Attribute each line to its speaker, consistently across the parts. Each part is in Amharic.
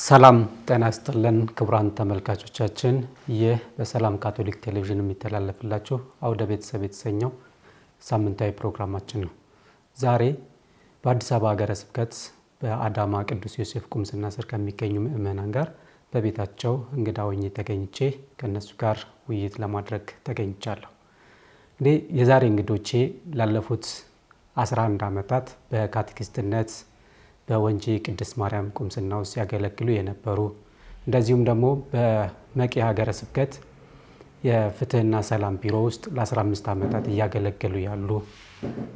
Speaker 1: ሰላም ጤና ይስጥልን ክቡራን ተመልካቾቻችን፣ ይህ በሰላም ካቶሊክ ቴሌቪዥን የሚተላለፍላችሁ አውደ ቤተሰብ የተሰኘው ሳምንታዊ ፕሮግራማችን ነው። ዛሬ በአዲስ አበባ ሀገረ ስብከት በአዳማ ቅዱስ ዮሴፍ ቁምስና ስር ከሚገኙ ምእመናን ጋር በቤታቸው እንግዳ ሆኜ ተገኝቼ ከነሱ ጋር ውይይት ለማድረግ ተገኝቻለሁ። እንግዲህ የዛሬ እንግዶቼ ላለፉት 11 ዓመታት በካቴኪስትነት በወንጂ ቅድስት ማርያም ቁምስና ውስጥ ሲያገለግሉ የነበሩ እንደዚሁም ደግሞ በመቂ ሀገረ ስብከት የፍትህና ሰላም ቢሮ ውስጥ ለ15 ዓመታት እያገለገሉ ያሉ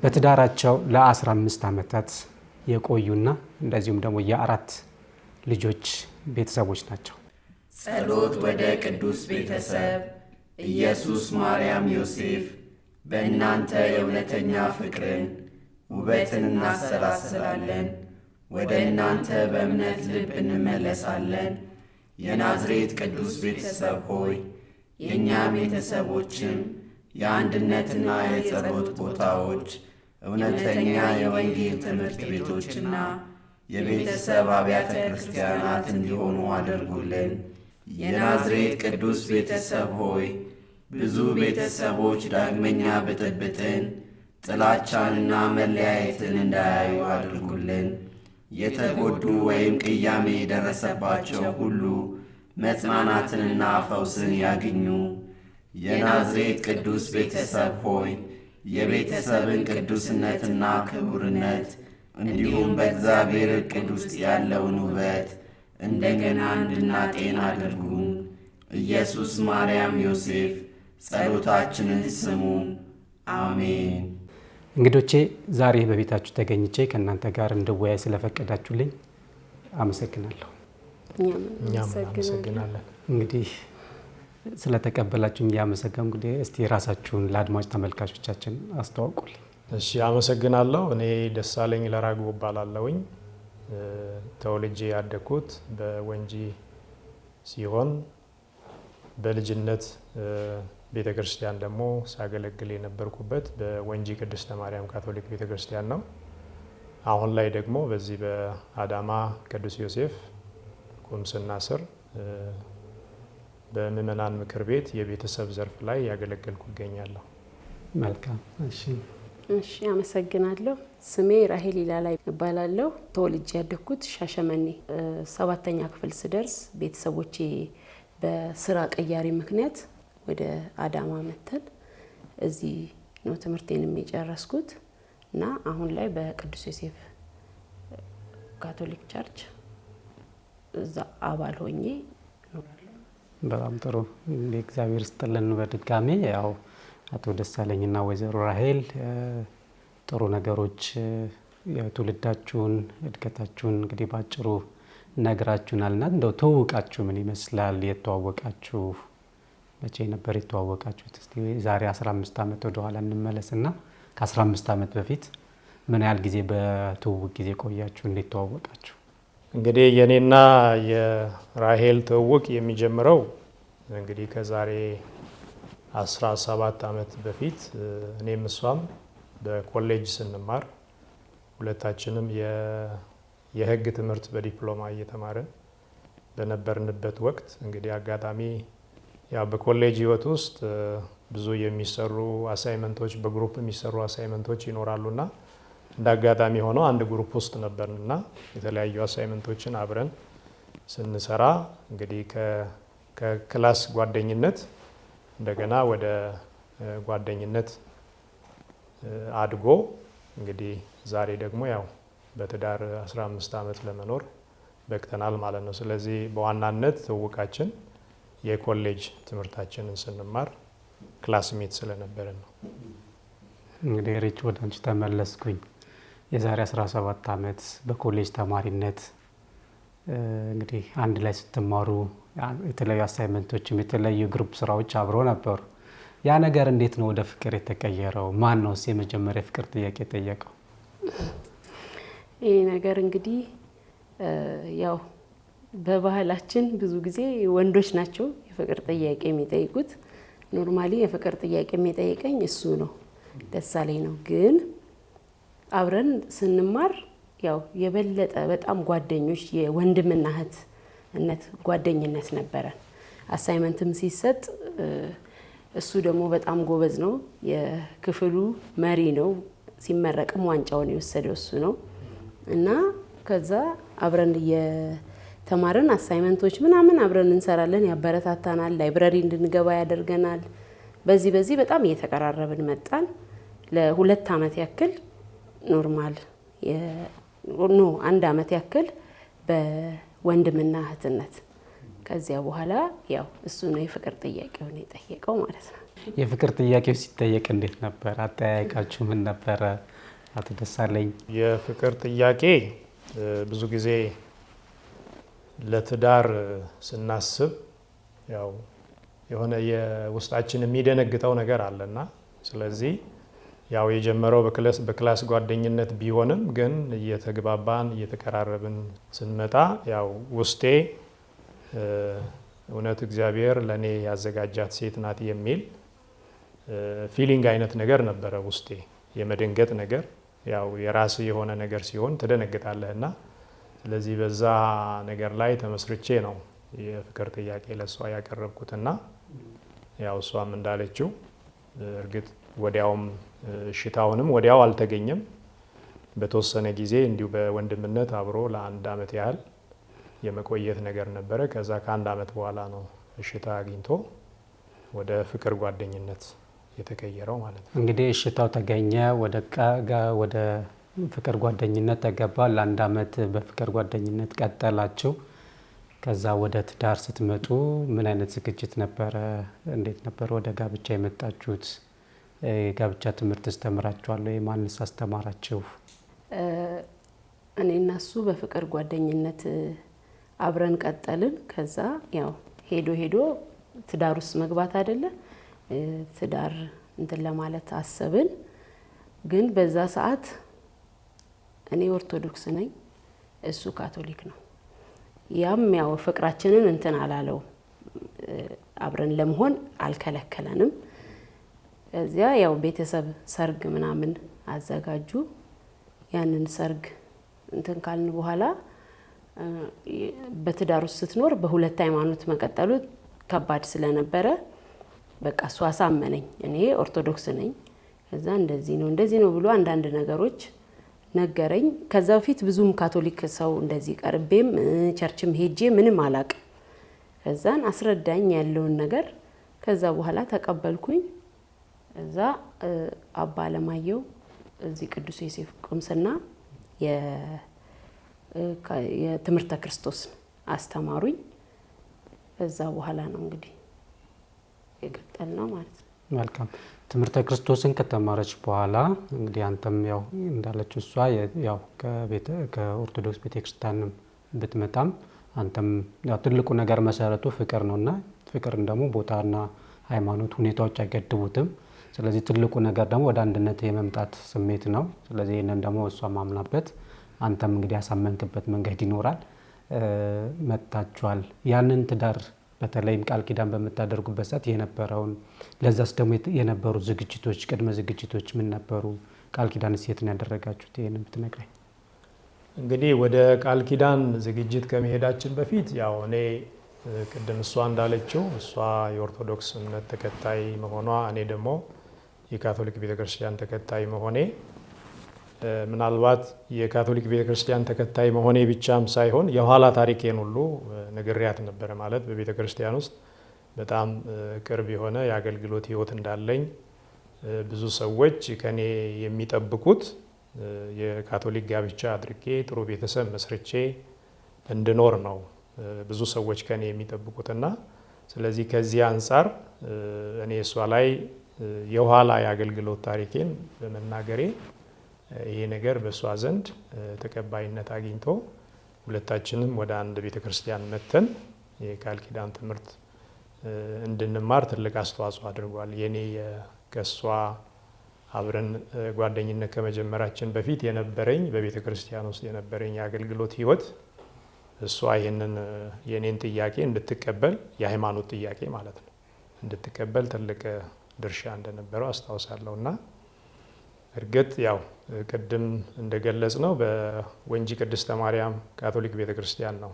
Speaker 1: በትዳራቸው ለ15 ዓመታት የቆዩና እንደዚሁም ደግሞ የአራት ልጆች ቤተሰቦች ናቸው።
Speaker 2: ጸሎት ወደ ቅዱስ ቤተሰብ ኢየሱስ ማርያም ዮሴፍ በእናንተ የእውነተኛ ፍቅርን ውበትን እናሰላስላለን። ወደ እናንተ በእምነት ልብ እንመለሳለን። የናዝሬት ቅዱስ ቤተሰብ ሆይ የእኛ ቤተሰቦችም የአንድነትና የጸሎት ቦታዎች፣ እውነተኛ የወንጌል ትምህርት ቤቶችና የቤተሰብ አብያተ ክርስቲያናት እንዲሆኑ አድርጉልን። የናዝሬት ቅዱስ ቤተሰብ ሆይ ብዙ ቤተሰቦች ዳግመኛ ብጥብጥን፣ ጥላቻንና መለያየትን እንዳያዩ አድርጉልን። የተጎዱ ወይም ቅያሜ የደረሰባቸው ሁሉ መጽናናትንና ፈውስን ያግኙ። የናዝሬት ቅዱስ ቤተሰብ ሆይ የቤተሰብን ቅዱስነትና ክቡርነት እንዲሁም በእግዚአብሔር ዕቅድ ውስጥ ያለውን ውበት እንደገና እንድናጤን አድርጉ። ኢየሱስ ማርያም ዮሴፍ ጸሎታችንን ስሙ። አሜን።
Speaker 1: እንግዶቼ ዛሬ በቤታችሁ ተገኝቼ ከእናንተ ጋር እንድወያይ ስለፈቀዳችሁልኝ አመሰግናለሁ።
Speaker 3: እኛም አመሰግናለን።
Speaker 1: እንግዲህ ስለተቀበላችሁኝ እያመሰገንኩ እንግዲህ እስቲ ራሳችሁን ለአድማጭ ተመልካቾቻችን አስተዋውቁልኝ።
Speaker 3: እሺ፣ አመሰግናለሁ። እኔ ደሳለኝ ለራግቦ እባላለሁኝ። ተወልጄ ያደግኩት በወንጂ ሲሆን በልጅነት ቤተ ክርስቲያን ደግሞ ሳገለግል የነበርኩበት በወንጂ ቅድስት ማርያም ካቶሊክ ቤተ ክርስቲያን ነው። አሁን ላይ ደግሞ በዚህ በአዳማ ቅዱስ ዮሴፍ ቁምስና ስር በምእመናን ምክር ቤት የቤተሰብ ዘርፍ ላይ ያገለገልኩ እገኛለሁ።
Speaker 1: መልካም።
Speaker 4: እሺ፣ አመሰግናለሁ። ስሜ ራሄል ይላላ እባላለሁ። ተወልጄ ያደግኩት ሻሸመኔ 7ኛ ክፍል ስደርስ ቤተሰቦቼ በስራ ቀያሪ ምክንያት ወደ አዳማ መተን እዚህ ነው ትምህርቴንም የጨረስኩት እና አሁን ላይ በቅዱስ ዮሴፍ ካቶሊክ ቸርች እዛ አባል ሆኜ እኖራለሁ።
Speaker 1: በጣም ጥሩ። እግዚአብሔር ይስጥልን። በድጋሚ ያው አቶ ደሳለኝና ወይዘሮ ራሄል ጥሩ ነገሮች የትውልዳችሁን እድገታችሁን እንግዲህ ባጭሩ ነግራችሁናልና እንደው ተዋውቃችሁ ምን ይመስላል? የተዋወቃችሁ መቼ ነበር የተዋወቃችሁት? እስቲ ዛሬ 15 ዓመት ወደ ኋላ እንመለስና ከ15 ዓመት በፊት ምን ያህል ጊዜ በትውውቅ ጊዜ ቆያችሁ? እንዴት ተዋወቃችሁ?
Speaker 3: እንግዲህ የኔና የራሄል ትውውቅ የሚጀምረው እንግዲህ ከዛሬ 17 ዓመት በፊት እኔም እሷም በኮሌጅ ስንማር ሁለታችንም የህግ ትምህርት በዲፕሎማ እየተማርን በነበርንበት ወቅት እንግዲህ አጋጣሚ ያው በኮሌጅ ህይወት ውስጥ ብዙ የሚሰሩ አሳይመንቶች በግሩፕ የሚሰሩ አሳይመንቶች ይኖራሉና እንደ አጋጣሚ ሆኖ አንድ ግሩፕ ውስጥ ነበርንና የተለያዩ አሳይመንቶችን አብረን ስንሰራ እንግዲህ ከክላስ ጓደኝነት እንደገና ወደ ጓደኝነት አድጎ እንግዲህ ዛሬ ደግሞ ያው በትዳር 15 ዓመት ለመኖር በቅተናል ማለት ነው። ስለዚህ በዋናነት ትውውቃችን የኮሌጅ ትምህርታችንን ስንማር ክላስሜት ስለነበረ ነው።
Speaker 1: እንግዲህ ሪች ወደ አንቺ ተመለስኩኝ። የዛሬ 17 ዓመት በኮሌጅ ተማሪነት እንግዲህ አንድ ላይ ስትማሩ የተለያዩ አሳይመንቶችም የተለያዩ ግሩፕ ስራዎች አብረው ነበሩ። ያ ነገር እንዴት ነው ወደ ፍቅር የተቀየረው? ማን ነው የመጀመሪያ ፍቅር ጥያቄ ጠየቀው?
Speaker 4: ይሄ ነገር እንግዲህ ያው በባህላችን ብዙ ጊዜ ወንዶች ናቸው የፍቅር ጥያቄ የሚጠይቁት። ኖርማሊ የፍቅር ጥያቄ የሚጠይቀኝ እሱ ነው፣ ደሳለኝ ነው። ግን አብረን ስንማር ያው የበለጠ በጣም ጓደኞች የወንድምና እህት እነት ጓደኝነት ነበረን። አሳይመንትም ሲሰጥ እሱ ደግሞ በጣም ጎበዝ ነው፣ የክፍሉ መሪ ነው። ሲመረቅም ዋንጫውን የወሰደው እሱ ነው እና ከዛ አብረን የተማርን አሳይመንቶች ምናምን አብረን እንሰራለን፣ ያበረታታናል፣ ላይብረሪ እንድንገባ ያደርገናል። በዚህ በጣም እየተቀራረብን መጣን። ለ2 ዓመት ያክል ኖርማል አንድ ዓመት ያክል በወንድምና እህትነት። ከዚያ በኋላ ያው እሱ ነው የፍቅር ጥያቄውን የጠየቀው ማለት ነው።
Speaker 1: የፍቅር ጥያቄው ሲጠየቅ እንዴት ነበር? አጠያየቃችሁ ምን ነበረ? አቶ ደሳለኝ።
Speaker 3: የፍቅር ጥያቄ ብዙ ጊዜ ለትዳር ስናስብ ያው የሆነ የውስጣችን የሚደነግጠው ነገር አለና ስለዚህ ያው የጀመረው በክላስ ጓደኝነት ቢሆንም ግን እየተግባባን እየተቀራረብን ስንመጣ ያው ውስጤ እውነት እግዚአብሔር ለኔ ያዘጋጃት ሴት ናት የሚል ፊሊንግ አይነት ነገር ነበረ ውስጤ። የመደንገጥ ነገር ያው የራስ የሆነ ነገር ሲሆን ትደነግጣለህና ስለዚህ በዛ ነገር ላይ ተመስርቼ ነው የፍቅር ጥያቄ ለሷ ያቀረብኩትና ያው እሷም እንዳለችው እርግጥ ወዲያውም ሽታውንም ወዲያው አልተገኘም። በተወሰነ ጊዜ እንዲሁ በወንድምነት አብሮ ለ1 ዓመት ያህል የመቆየት ነገር ነበረ። ከዛ ከ1 ዓመት በኋላ ነው እሽታ አግኝቶ ወደ ፍቅር ጓደኝነት የተቀየረው ማለት ነው።
Speaker 1: እንግዲህ እሽታው ተገኘ፣ ወደ ፍቅር ጓደኝነት ተገባ። ለ1 ዓመት በፍቅር ጓደኝነት ቀጠላችሁ። ከዛ ወደ ትዳር ስትመጡ ምን አይነት ዝግጅት ነበረ? እንዴት ነበር ወደ ጋብቻ የመጣችሁት? ጋብቻ ትምህርት ተምራችኋል ወይ? ማንስ አስተማራችሁ?
Speaker 4: እኔ እና እሱ በፍቅር ጓደኝነት አብረን ቀጠልን። ከዛ ያው ሄዶ ትዳር ውስጥ መግባት አይደለ ትዳር እንትን ለማለት አሰብን። ግን በዛ ሰዓት እኔ ኦርቶዶክስ ነኝ፣ እሱ ካቶሊክ ነው። ያም ያው ፍቅራችንን እንትን አላለው፣ አብረን ለመሆን አልከለከለንም። እዚያ ያው ቤተሰብ ሰርግ ምናምን አዘጋጁ። ያንን ሰርግ እንትን ካልን በኋላ በትዳር ውስጥ ስትኖር በሁለት ሃይማኖት መቀጠሉ ከባድ ስለነበረ በቃ እሱ አሳመነኝ። እኔ ኦርቶዶክስ ነኝ፣ ከዛ እንደዚህ ነው ብሎ አንዳንድ ነገሮች ነገረኝ። ከዛ በፊት ብዙም ካቶሊክ ሰው እንደዚህ ቀርቤም ቸርችም ሄጄ ምንም አላቅ። ከዛን አስረዳኝ ያለውን ነገር። ከዛ በኋላ ተቀበልኩኝ። እዛ አባ አለማየሁ እዚህ ቅዱስ ዮሴፍ ቁምስና የትምህርተ ክርስቶስን አስተማሩኝ። ከዛ በኋላ ነው እንግዲህ የቀጠልነው ማለት ነው።
Speaker 1: መልካም። ትምህርተ ክርስቶስን ከተማረች በኋላ እንግዲህ አንተም ያው እንዳለችው እሷ ያው ከኦርቶዶክስ ቤተክርስቲያን ብትመጣም አንተም ያው ትልቁ ነገር መሰረቱ ፍቅር ነውና ፍቅርን ደግሞ ቦታና ሃይማኖት ሁኔታዎች አይገድቡትም። ስለዚህ ትልቁ ነገር ደግሞ ወደ አንድነት የመምጣት ስሜት ነው። ስለዚህ ይሄንን ደግሞ እሷ ማምናበት አንተም እንግዲህ ያሳመንክበት መንገድ ይኖራል። መጣችኋል። ያንን ትዳር በተለይም ቃል ኪዳን በመታደርጉበት ሰዓት የነበረውን ለዛስ ደግሞ የነበሩ ዝግጅቶች ቅድመ ዝግጅቶች ምን ነበሩ? ቃል ኪዳንስ የት ነው ያደረጋችሁት? ይሄንን ብትነግረኝ።
Speaker 3: እንግዲህ ወደ ቃል ኪዳን ዝግጅት ከመሄዳችን በፊት ያው እኔ ቅድም እሷ እንዳለችው እሷ የኦርቶዶክስ እምነት ተከታይ መሆኗ እኔ ደግሞ የካቶሊክ ቤተክርስቲያን ተከታይ መሆኔ ምናልባት የካቶሊክ ቤተክርስቲያን ተከታይ መሆኔ ብቻም ሳይሆን የኋላ ታሪኬን ሁሉ ነግሬያት ነበረ። ማለት በቤተክርስቲያን ውስጥ በጣም ቅርብ የሆነ የአገልግሎት ህይወት እንዳለኝ ብዙ ሰዎች ከኔ የሚጠብቁት የካቶሊክ ጋብቻ አድርጌ ጥሩ ቤተሰብ መስርቼ እንድኖር ነው ብዙ ሰዎች ከኔ የሚጠብቁትና ስለዚህ ከዚህ አንጻር እኔ እሷ ላይ የኋላ የአገልግሎት ታሪኬን በመናገሬ ይሄ ነገር በእሷ ዘንድ ተቀባይነት አግኝቶ ሁለታችንም ወደ አንድ ቤተክርስቲያን መተን የቃል ኪዳን ትምህርት እንድንማር ትልቅ አስተዋጽኦ አድርጓል። የኔ ከሷ አብረን ጓደኝነት ከመጀመራችን በፊት የነበረኝ በቤተክርስቲያን ውስጥ የነበረኝ የአገልግሎት ህይወት እሷ ይሄንን የኔን ጥያቄ እንድትቀበል የሃይማኖት ጥያቄ ማለት ነው እንድትቀበል ትልቅ ድርሻ እንደነበረው አስታውሳለሁና እርግጥ ያው ቅድም እንደገለጽ ነው በወንጂ ቅድስተ ማርያም ካቶሊክ ቤተክርስቲያን ነው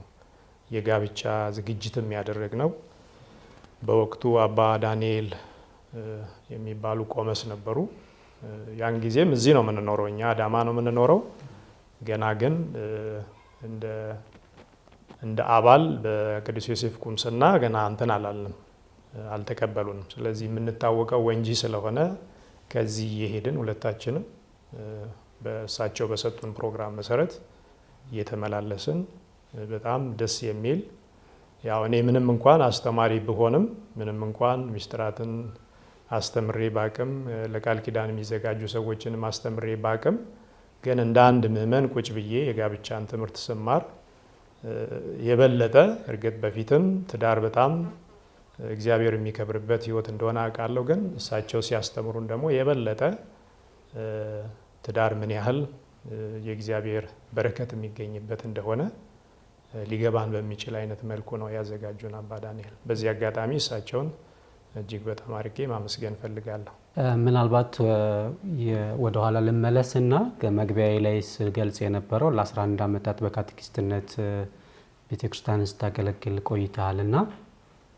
Speaker 3: የጋብቻ ዝግጅትም ያደረግነው። በወቅቱ አባ ዳንኤል የሚባሉ ቆመስ ነበሩ። ያን ጊዜም እዚህ ነው የምንኖረው፣ እኛ አዳማ ነው የምንኖረው። ገና ግን እንደ አባል በቅዱስ ዮሴፍ ቁምስና ገና እንትን አላልንም፣ አልተቀበሉንም። ስለዚህ የምንታወቀው ወንጂ ስለሆነ ከዚህ የሄድን ሁለታችንም በእሳቸው በሰጡን ፕሮግራም መሰረት እየተመላለስን በጣም ደስ የሚል ያው እኔ ምንም እንኳን አስተማሪ ብሆንም ምንም እንኳን ሚስጥራትን አስተምሬ ባቅም ለቃል ኪዳን የሚዘጋጁ ሰዎችንም አስተምሬ ባቅም ግን እንደ አንድ ምእመን ቁጭ ብዬ የጋብቻን ትምህርት ስማር የበለጠ እርግጥ በፊትም ትዳር በጣም እግዚአብሔር የሚከብርበት ሕይወት እንደሆነ አውቃለሁ። ግን እሳቸው ሲያስተምሩን ደግሞ የበለጠ ትዳር ምን ያህል የእግዚአብሔር በረከት የሚገኝበት እንደሆነ ሊገባን በሚችል አይነት መልኩ ነው ያዘጋጁን አባ ዳንኤል። በዚህ አጋጣሚ እሳቸውን እጅግ በጣም አድርጌ ማመስገን ፈልጋለሁ።
Speaker 1: ምናልባት ወደ ኋላ ልመለስና መግቢያዬ ላይ ስገልጽ የነበረው ለ11 ዓመታት በካቴኪስትነት ቤተክርስቲያን ስታገለግል ቆይተሃልና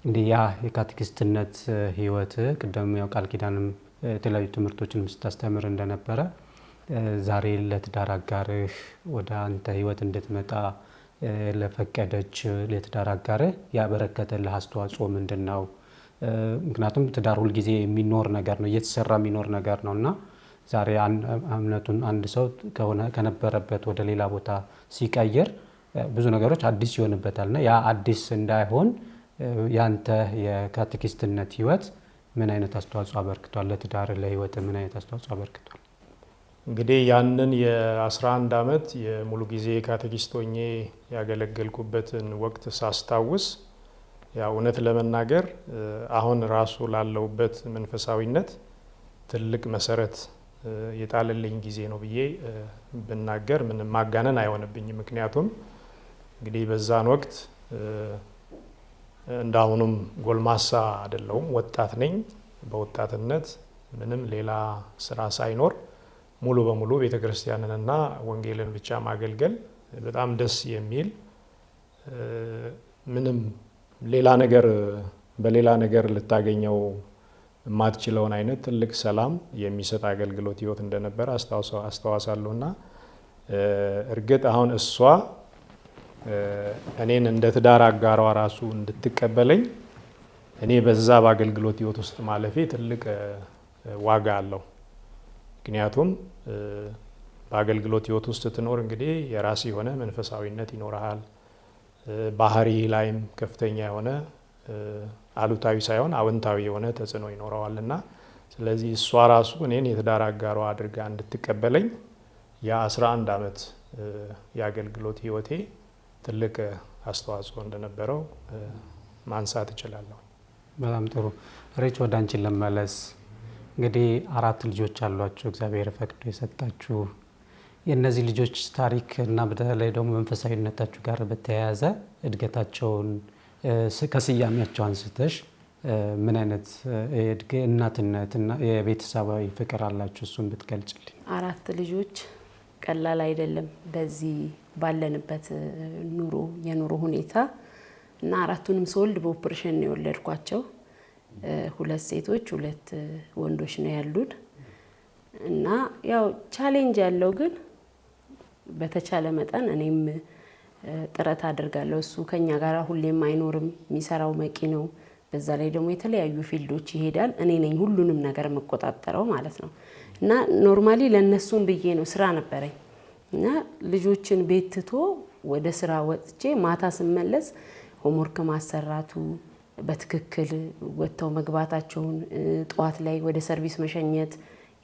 Speaker 1: እንዲህ ያ የካቴኪስትነት ህይወት ቅድም ያው ቃል ኪዳንም የተለያዩ ትምህርቶችን ስታስተምር እንደነበረ ዛሬ ለትዳር አጋርህ ወደ አንተ ህይወት እንድትመጣ ለፈቀደች ለትዳር አጋርህ ያበረከተልህ አስተዋጽኦ ምንድን ነው? ምክንያቱም ትዳር ሁል ጊዜ የሚኖር ነገር ነው፣ እየተሰራ የሚኖር ነገር ነው እና ዛሬ እምነቱን አንድ ሰው ከነበረበት ወደ ሌላ ቦታ ሲቀይር ብዙ ነገሮች አዲስ ይሆንበታልና ያ አዲስ እንዳይሆን ያንተ የካቴኪስትነት ህይወት ምን አይነት አስተዋጽኦ አበርክቷል? ለትዳር ለህይወት ምን አይነት አስተዋጽኦ አበርክቷል?
Speaker 3: እንግዲህ ያንን የ11 ዓመት የሙሉ ጊዜ ካቴኪስት ሆኜ ያገለገልኩበትን ወቅት ሳስታውስ ያው እውነት ለመናገር አሁን ራሱ ላለውበት መንፈሳዊነት ትልቅ መሰረት የጣለልኝ ጊዜ ነው ብዬ ብናገር ምንም ማጋነን አይሆንብኝም። ምክንያቱም እንግዲህ በዛን ወቅት እንዳሁኑም ጎልማሳ አይደለሁም፣ ወጣት ነኝ። በወጣትነት ምንም ሌላ ስራ ሳይኖር ሙሉ በሙሉ ቤተክርስቲያንንና ወንጌልን ብቻ ማገልገል በጣም ደስ የሚል ምንም ሌላ ነገር በሌላ ነገር ልታገኘው የማትችለውን አይነት ትልቅ ሰላም የሚሰጥ አገልግሎት ህይወት እንደነበረ አስተዋሳለሁና እርግጥ አሁን እሷ እኔን እንደ ትዳር አጋሯ ራሱ እንድትቀበለኝ እኔ በዛ በአገልግሎት ህይወት ውስጥ ማለፌ ትልቅ ዋጋ አለው። ምክንያቱም በአገልግሎት ህይወት ውስጥ ስትኖር እንግዲህ የራስ የሆነ መንፈሳዊነት ይኖርሃል። ባህሪ ላይም ከፍተኛ የሆነ አሉታዊ ሳይሆን አዎንታዊ የሆነ ተጽዕኖ ይኖረዋልና ስለዚህ እሷ ራሱ እኔን የትዳር አጋሯ አድርጋ እንድትቀበለኝ የ11 ዓመት የአገልግሎት ህይወቴ ትልቅ አስተዋጽኦ እንደነበረው ማንሳት እችላለሁ።
Speaker 1: በጣም ጥሩ። ሬች ወደ አንቺ ልመለስ። እንግዲህ 4 ልጆች አሏችሁ እግዚአብሔር ፈቅዶ የሰጣችሁ። የእነዚህ ልጆች ታሪክ እና በተለይ ደግሞ መንፈሳዊነታችሁ ጋር በተያያዘ እድገታቸውን ከስያሜያቸው አንስተሽ ምን አይነት እናትነት እና የቤተሰባዊ ፍቅር አላችሁ? እሱን ብትገልጭልኝ።
Speaker 4: 4 ልጆች ቀላል አይደለም በዚህ ባለንበት የኑሮ ሁኔታ እና 4ቱንም ስወልድ በኦፕሬሽን ነው የወለድኳቸው። 2 ሴቶች 2 ወንዶች ነው ያሉት እና ያው ቻሌንጅ ያለው ግን በተቻለ መጠን እኔም ጥረት አድርጋለሁ። እሱ ከኛ ጋር ሁሌም አይኖርም፣ የሚሰራው መቂ ነው። በዛ ላይ ደግሞ የተለያዩ ፊልዶች ይሄዳል። እኔ ነኝ ሁሉንም ነገር መቆጣጠረው ማለት ነው እና ኖርማሊ ለነሱም ብዬ ነው ስራ ነበረኝ እና ልጆችን ቤት ትቶ ወደ ስራ ወጥቼ ማታ ስመለስ ሆምወርክ ማሰራቱ በትክክል ወጥተው መግባታቸውን ጧት ላይ ወደ ሰርቪስ መሸኘት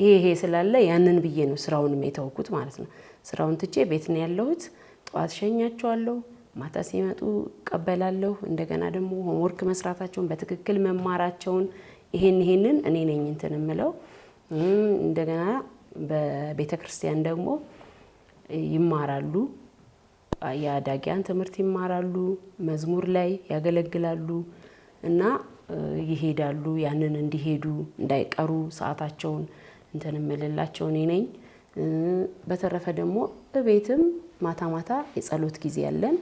Speaker 4: ይሄ ስላለ ያንን ብዬ ነው ስራውንም የተወኩት ማለት ነው። ስራውን ትቼ ቤት ነው ያለሁት። ጧት ሸኛቸዋለሁ፣ ማታ ሲመጡ ቀበላለሁ። እንደገና ደግሞ ሆምወርክ መስራታቸውን በትክክል መማራቸውን ይሄንን እኔ ነኝ እንትን እምለው። እንደገና በቤተክርስቲያን ደግሞ ይማራሉ፣ የአዳጊያን ትምህርት ይማራሉ፣ መዝሙር ላይ ያገለግላሉ እና ይሄዳሉ። ያንን እንዲሄዱ እንዳይቀሩ ሰዓታቸውን እንትን እምልላቸው እኔ ነኝ። በተረፈ ደግሞ በቤትም ማታ የጸሎት ጊዜ ያለን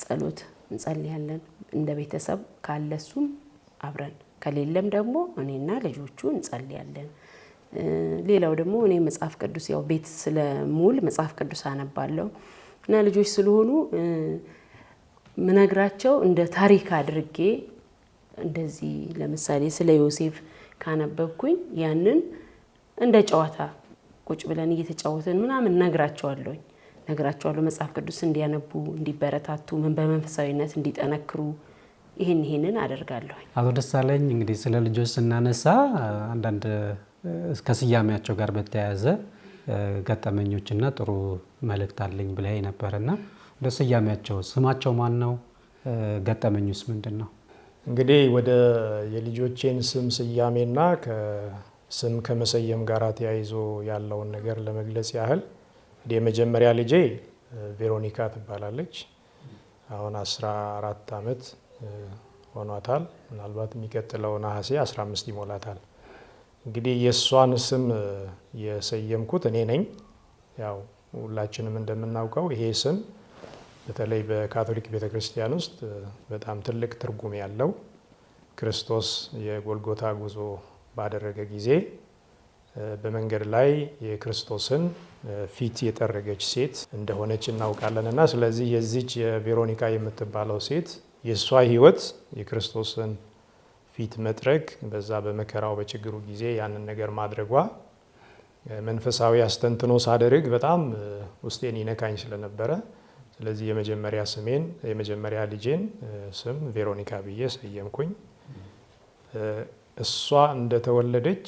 Speaker 4: ጸሎት እንጸልያለን። እንደ ቤተሰብ ካለሱም አብረን ከሌለም ደግሞ እኔና ልጆቹ እንጸልያለን። ሌላው ደግሞ እኔ መጽሐፍ ቅዱስ ያው ቤት ስለሙል መጽሐፍ ቅዱስ አነባለሁ እና ልጆች ስለሆኑ ምነግራቸው እንደ ታሪክ አድርጌ እንደዚህ ለምሳሌ ስለ ዮሴፍ ካነበብኩኝ ያንን እንደ ጨዋታ ቁጭ ብለን እየተጫወትን ምናምን ነግራቸዋለሁ መጽሐፍ ቅዱስ እንዲያነቡ እንዲበረታቱ በመንፈሳዊነት እንዲጠነክሩ ይሄንን አደርጋለሁ።
Speaker 1: አቶ ደሳለኝ እንግዲህ ስለ ልጆች ስናነሳ አንዳንድ እስከ ስያሜያቸው ጋር በተያያዘ ገጠመኞችና ጥሩ መልእክት አለኝ ብለህ ነበርና ወደ ስያሜያቸው ስማቸው ማን ነው? ገጠመኙስ ምንድን ነው?
Speaker 3: እንግዲህ ወደ የልጆቼን ስም ስያሜና ስም ከመሰየም ጋር ተያይዞ ያለውን ነገር ለመግለጽ ያህል የመጀመሪያ ልጄ ቬሮኒካ ትባላለች። አሁን 14 ዓመት ሆኗታል። ምናልባት የሚቀጥለው ነሐሴ 15 ይሞላታል። እንግዲህ የእሷን ስም የሰየምኩት እኔ ነኝ። ያው ሁላችንም እንደምናውቀው ይሄ ስም በተለይ በካቶሊክ ቤተክርስቲያን ውስጥ በጣም ትልቅ ትርጉም ያለው ክርስቶስ የጎልጎታ ጉዞ ባደረገ ጊዜ በመንገድ ላይ የክርስቶስን ፊት የጠረገች ሴት እንደሆነች እናውቃለን እና ስለዚህ የዚች የቬሮኒካ የምትባለው ሴት የእሷ ሕይወት የክርስቶስን ፊት መጥረግ በዛ በመከራው በችግሩ ጊዜ ያንን ነገር ማድረጓ መንፈሳዊ አስተንትኖ ሳደርግ በጣም ውስጤን ይነካኝ ስለነበረ ስለዚህ የመጀመሪያ ልጄን ስም ቬሮኒካ ብዬ ሰየምኩኝ። እሷ እንደተወለደች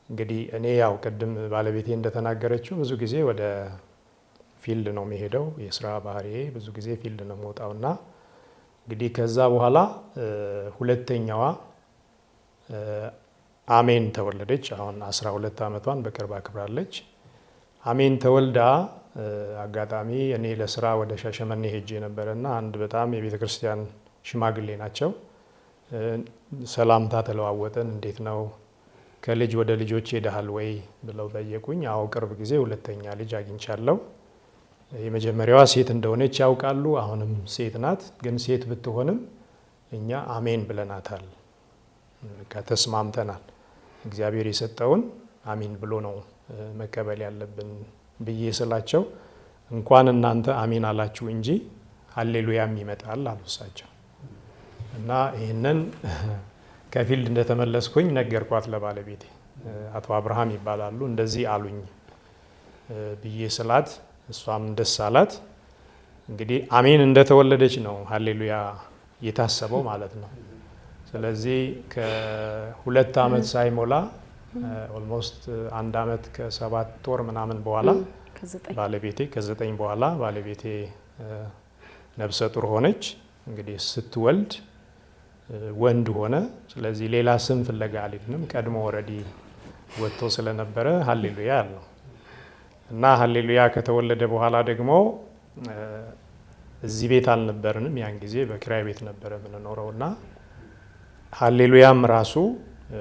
Speaker 3: እንግዲህ እኔ ያው ቅድም ባለቤቴ እንደተናገረችው ብዙ ጊዜ ወደ ፊልድ ነው የሚሄደው። የስራ ባህሪዬ ብዙ ጊዜ ፊልድ ነው የምወጣው እና እንግዲህ ከዛ በኋላ ሁለተኛዋ አሜን ተወለደች። አሁን 12 ዓመቷን በቅርብ አክብራለች። አሜን ተወልዳ አጋጣሚ እኔ ለስራ ወደ ሻሸመኔ ሄጄ ነበረና አንድ በጣም የቤተ ክርስቲያን ሽማግሌ ናቸው። ሰላምታ ተለዋወጥን። እንዴት ነው ከልጅ ወደ ልጆች ሄደሃል ወይ ብለው ጠየቁኝ። አዎ ቅርብ ጊዜ ሁለተኛ ልጅ አግኝቻለሁ። የመጀመሪያዋ ሴት እንደሆነች ያውቃሉ። አሁንም ሴት ናት። ግን ሴት ብትሆንም እኛ አሜን ብለናታል። ተስማምተናል። እግዚአብሔር የሰጠውን አሜን ብሎ ነው መቀበል ያለብን ብዬ ስላቸው እንኳን እናንተ አሜን አላችሁ እንጂ ሃሌሉያም ይመጣል አሉ እሳቸው። እና ይህንን ከፊልድ እንደተመለስኩኝ ነገርኳት ለባለቤቴ። አቶ አብርሃም ይባላሉ እንደዚህ አሉኝ ብዬ ስላት እሷም ደስ አላት። እንግዲህ አሜን እንደተወለደች ነው ሃሌሉያ የታሰበው ማለት ነው። ስለዚህ ከ2 ዓመት ሳይሞላ ኦልሞስት 1 ዓመት ከ7 ወር ምናምን በኋላ ባለቤቴ ከ9 በኋላ ባለቤቴ ነፍሰ ጡር ሆነች። እንግዲህ ስትወልድ ወንድ ሆነ። ስለዚህ ሌላ ስም ፍለጋ አልሄድንም። ቀድሞ ኦልሬዲ ወጥቶ ስለነበረ ሃሌሉያ አለው እና ሃሌሉያ ከተወለደ በኋላ ደግሞ እዚህ ቤት አልነበርንም። ያን ጊዜ በኪራይ ቤት ነበረ የምንኖረው እና ሃሌሉያም ራሱ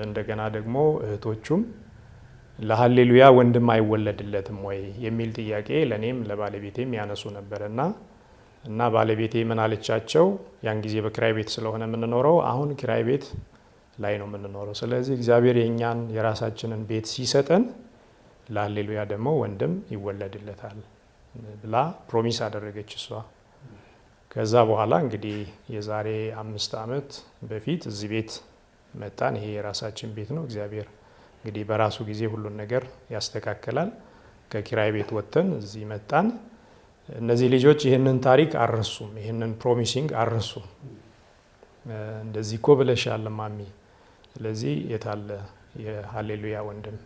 Speaker 3: እንደገና ደግሞ እህቶቹም ለሃሌሉያ ወንድም አይወለድለትም ወይ የሚል ጥያቄ ለኔም ለባለቤቴም ያነሱ ነበርና እና ባለቤቴ ምን አለቻቸው? ያን ጊዜ በኪራይ ቤት ስለሆነ የምንኖረው አሁን ኪራይ ቤት ላይ ነው የምንኖረው። ስለዚህ እግዚአብሔር የኛን የራሳችንን ቤት ሲሰጠን ለሃሌሉያ ደግሞ ወንድም ይወለድለታል ብላ ፕሮሚስ አደረገች እሷ። ከዛ በኋላ እንግዲህ የዛሬ 5 ዓመት በፊት እዚህ ቤት መጣን። ይሄ የራሳችን ቤት ነው። እግዚአብሔር እንግዲህ በራሱ ጊዜ ሁሉን ነገር ያስተካክላል። ከኪራይ ቤት ወጥተን እዚህ መጣን። እነዚህ ልጆች ይህንን ታሪክ አልረሱም። ይህንን ፕሮሚሲንግ አልረሱም። እንደዚህ እኮ ብለሻል ማሚ፣ ስለዚህ የታለ የሃሌሉያ ወንድም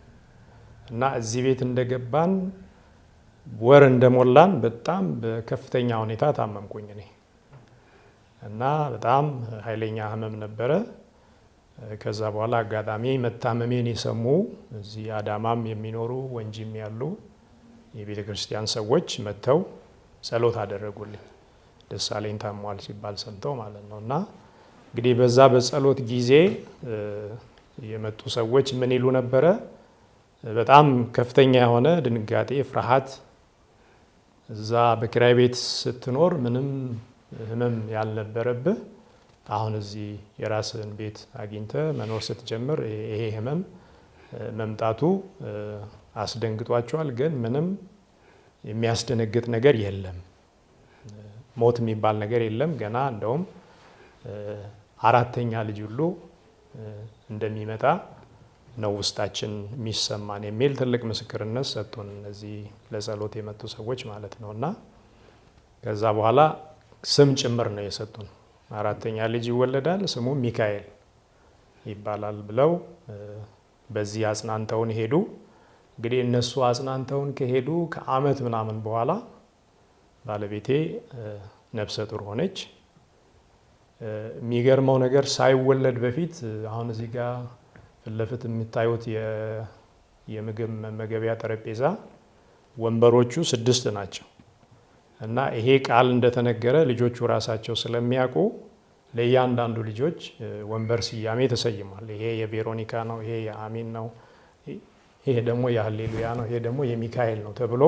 Speaker 3: እና እዚህ ቤት እንደገባን ወር እንደሞላን በጣም በከፍተኛ ሁኔታ ታመምኩኝ እኔ እና በጣም ኃይለኛ ህመም ነበረ። ከዛ በኋላ አጋጣሚ መታመሜን የሰሙ እዚህ አዳማም የሚኖሩ ወንጂም ያሉ የቤተ ክርስቲያን ሰዎች መጥተው ጸሎት አደረጉልኝ። ደሳለኝ ታሟል ሲባል ሰምተው ማለት ነው። እና እንግዲህ በዛ በጸሎት ጊዜ የመጡ ሰዎች ምን ይሉ ነበረ? በጣም ከፍተኛ የሆነ ድንጋጤ፣ ፍርሃት እዛ በኪራይ ቤት ስትኖር ምንም ህመም ያልነበረብህ አሁን እዚህ የራስህን ቤት አግኝተህ መኖር ስትጀምር ይሄ ህመም መምጣቱ አስደንግጧቸዋል። ግን ምንም የሚያስደነግጥ ነገር የለም። ሞት የሚባል ነገር የለም። ገና እንደውም አራተኛ ልጅ ሁሉ እንደሚመጣ ነው ውስጣችን የሚሰማን የሚል ትልቅ ምስክርነት ሰጡን እነዚህ ለጸሎት የመጡ ሰዎች ማለት ነው። እና ከዛ በኋላ ስም ጭምር ነው የሰጡን። አራተኛ ልጅ ይወለዳል፣ ስሙ ሚካኤል ይባላል ብለው በዚህ አጽናንተውን ሄዱ። እንግዲህ እነሱ አጽናንተውን ከሄዱ ከዓመት ምናምን በኋላ ባለቤቴ ነፍሰ ጡር ሆነች። የሚገርመው ነገር ሳይወለድ በፊት አሁን እዚህ ጋር ፊት ለፊት የሚታዩት የምግብ መመገቢያ ጠረጴዛ ወንበሮቹ 6 ናቸው እና ይሄ ቃል እንደተነገረ ልጆቹ ራሳቸው ስለሚያውቁ ለእያንዳንዱ ልጆች ወንበር ስያሜ ተሰይሟል። ይሄ የቬሮኒካ ነው፣ ይሄ የአሚን ነው፣ ይሄ ደግሞ የሃሌሉያ ነው፣ ይሄ ደግሞ የሚካኤል ነው ተብሎ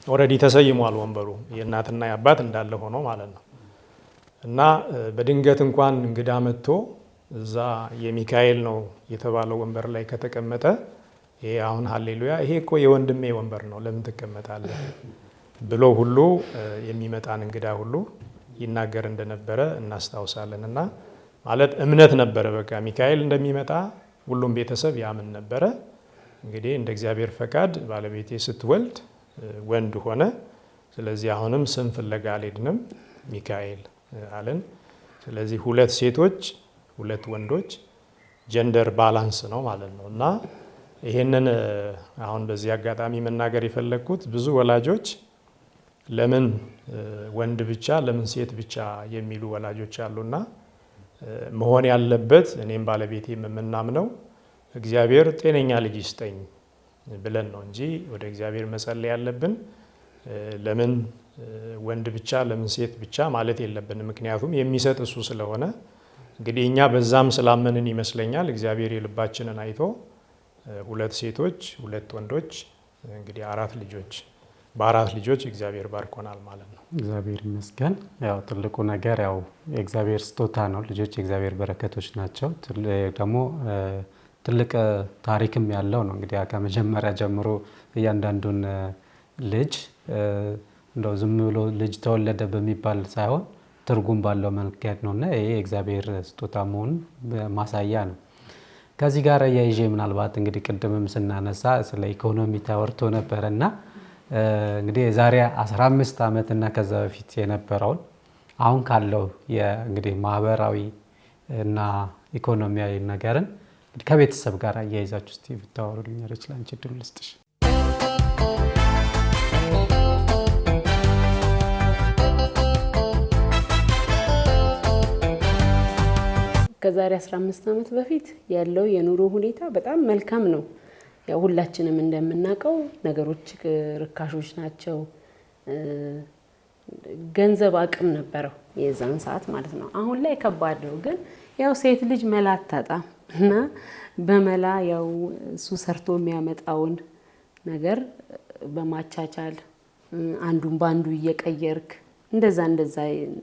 Speaker 3: ኦልሬዲ ተሰይሟል። ወንበሩ የእናትና የአባት እንዳለ ሆኖ ማለት ነው። እና በድንገት እንኳን እንግዳ መጥቶ እዛ የሚካኤል ነው የተባለው ወንበር ላይ ከተቀመጠ ይሄ አሁን ሃሌሉያ ይሄ እኮ የወንድሜ ወንበር ነው ለምን ትቀመጣለህ ብሎ ሁሉ የሚመጣን እንግዳ ሁሉ ይናገር እንደነበረ እናስታውሳለን። እና ማለት እምነት ነበረ። በቃ ሚካኤል እንደሚመጣ ሁሉም ቤተሰብ ያምን ነበረ። እንግዲህ እንደ እግዚአብሔር ፈቃድ ባለቤቴ ስትወልድ ወንድ ሆነ። ስለዚህ አሁንም ስም ፍለጋ አልሄድንም፣ ሚካኤል አለን። ስለዚህ 2 ሴቶች 2 ወንዶች ጀንደር ባላንስ ነው ማለት ነው። እና ይሄንን አሁን በዚህ አጋጣሚ መናገር የፈለግኩት ብዙ ወላጆች ለምን ወንድ ብቻ ለምን ሴት ብቻ የሚሉ ወላጆች አሉና መሆን ያለበት እኔም ባለቤቴም የምናምነው እግዚአብሔር ጤነኛ ልጅ ይስጠኝ ብለን ነው እንጂ ወደ እግዚአብሔር መጸለይ ያለብን ለምን ወንድ ብቻ ለምን ሴት ብቻ ማለት የለብንም። ምክንያቱም የሚሰጥ እሱ ስለሆነ እንግዲህ እኛ በዛም ስላመንን ይመስለኛል እግዚአብሔር የልባችንን አይቶ 2 ሴቶች 2 ወንዶች እንግዲህ 4 ልጆች በ4 ልጆች እግዚአብሔር ባርኮናል ማለት ነው።
Speaker 1: እግዚአብሔር ይመስገን። ያው ትልቁ ነገር ያው የእግዚአብሔር ስጦታ ነው። ልጆች የእግዚአብሔር በረከቶች ናቸው። ደግሞ ትልቅ ታሪክም ያለው ነው። እንግዲህ ከመጀመሪያ ጀምሮ እያንዳንዱን ልጅ እንደው ዝም ብሎ ልጅ ተወለደ በሚባል ሳይሆን ትርጉም ባለው መንገድ ነውና ይሄ የእግዚአብሔር ስጦታ መሆኑን ማሳያ ነው። ከዚህ ጋር ያይዤ ምናልባት እንግዲህ ቅድምም ስናነሳ ስለ ኢኮኖሚ ተወርቶ ነበርና እንግዲህ የዛሬ 15 ዓመት እና ከዛ በፊት የነበረውን አሁን ካለው እንግዲህ ማህበራዊ እና ኢኮኖሚያዊ ነገርን ከቤተሰብ ጋር አያይዛችሁ እስቲ ብታወሩልኝ ይችላል። አንቺ ድል ልስጥሽ።
Speaker 4: ከዛሬ 15 ዓመት በፊት ያለው የኑሮ ሁኔታ በጣም መልካም ነው። ያው ሁላችንም እንደምናውቀው ነገሮች ርካሾች ናቸው። ገንዘብ አቅም ነበረው የዛን ሰዓት ማለት ነው። አሁን ላይ ከባድ ነው። ግን ያው ሴት ልጅ መላ አታጣም እና በመላ ያው እሱ ሰርቶ የሚያመጣውን ነገር በማቻቻል አንዱን ባንዱ እየቀየርክ እንደዛ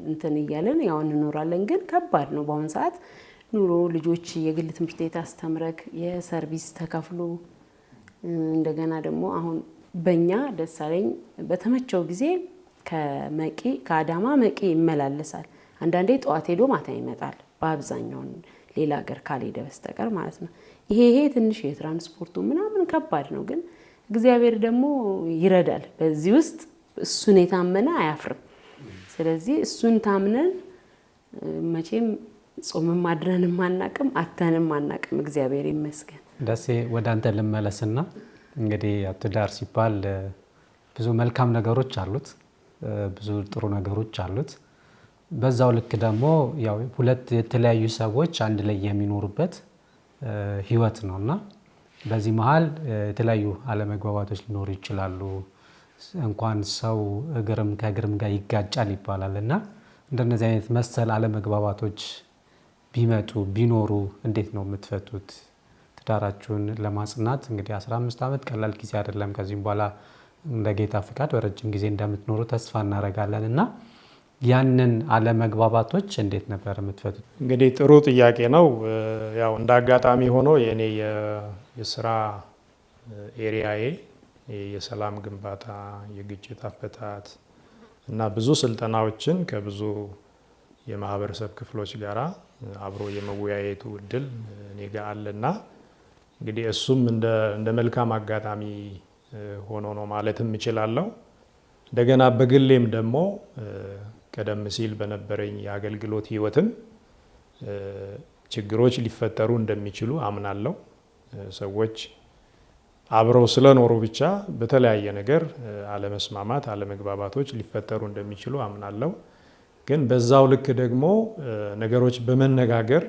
Speaker 4: እንትን እያለን ያው እንኖራለን። ግን ከባድ ነው በአሁን ሰዓት ኑሮ። ልጆች የግል ትምህርት ቤት አስተምረክ የሰርቪስ ተከፍሎ እንደገና ደግሞ አሁን በእኛ ደሳለኝ በተመቸው ጊዜ ከአዳማ መቂ ይመላለሳል። አንዳንዴ ጠዋት ሄዶ ማታ ይመጣል። በአብዛኛው ሌላ ሀገር ካልሄደ በስተቀር ማለት ነው። ይሄ ትንሽ የትራንስፖርቱ ምናምን ከባድ ነው። ግን እግዚአብሔር ደግሞ ይረዳል። በዚህ ውስጥ እሱን የታመነ አያፍርም። ስለዚህ እሱን ታምነን መቼም ጾምም አድረንም አናቅም አተንም አናቅም። እግዚአብሔር ይመስገን።
Speaker 1: ደሴ ወደ አንተ ልመለስና እንግዲህ ትዳር ሲባል ብዙ መልካም ነገሮች አሉት፣ ብዙ ጥሩ ነገሮች አሉት። በዛው ልክ ደግሞ ያው 2 የተለያዩ ሰዎች አንድ ላይ የሚኖሩበት ህይወት ነውና በዚህ መሃል የተለያዩ አለመግባባቶች ሊኖሩ ይችላሉ። እንኳን ሰው እግርም ከእግርም ጋር ይጋጫል ይባላል እና እንደነዚህ አይነት መሰል አለመግባባቶች ቢኖሩ እንዴት ነው የምትፈቱት? ትዳራችሁን ለማጽናት እንግዲህ 15 ዓመት ቀላል ጊዜ አይደለም። ከዚህም በኋላ እንደ ጌታ ፍቃድ በረጅም ጊዜ እንደምትኖሩ ተስፋ እናደርጋለን እና ያንን አለመግባባቶች እንዴት ነበር የምትፈቱት?
Speaker 3: እንግዲህ ጥሩ ጥያቄ ነው። ያው እንደ አጋጣሚ ሆኖ የእኔ የስራ ኤሪያዬ የሰላም ግንባታ፣ የግጭት አፈታት እና ብዙ ስልጠናዎችን ከብዙ የማህበረሰብ ክፍሎች ጋራ አብሮ የመወያየቱ እድል እኔ ጋር አለና እንግዲህ እሱም እንደ መልካም አጋጣሚ ሆኖ ነው ማለትም እችላለሁ። እንደገና በግሌም ደግሞ ቀደም ሲል በነበረኝ የአገልግሎት ህይወትም ችግሮች ሊፈጠሩ እንደሚችሉ አምናለሁ። ሰዎች አብረው ስለኖሩ ብቻ በተለያየ ነገር አለመስማማት፣ አለመግባባቶች ሊፈጠሩ እንደሚችሉ አምናለሁ። ግን በዛው ልክ ደግሞ ነገሮች በመነጋገር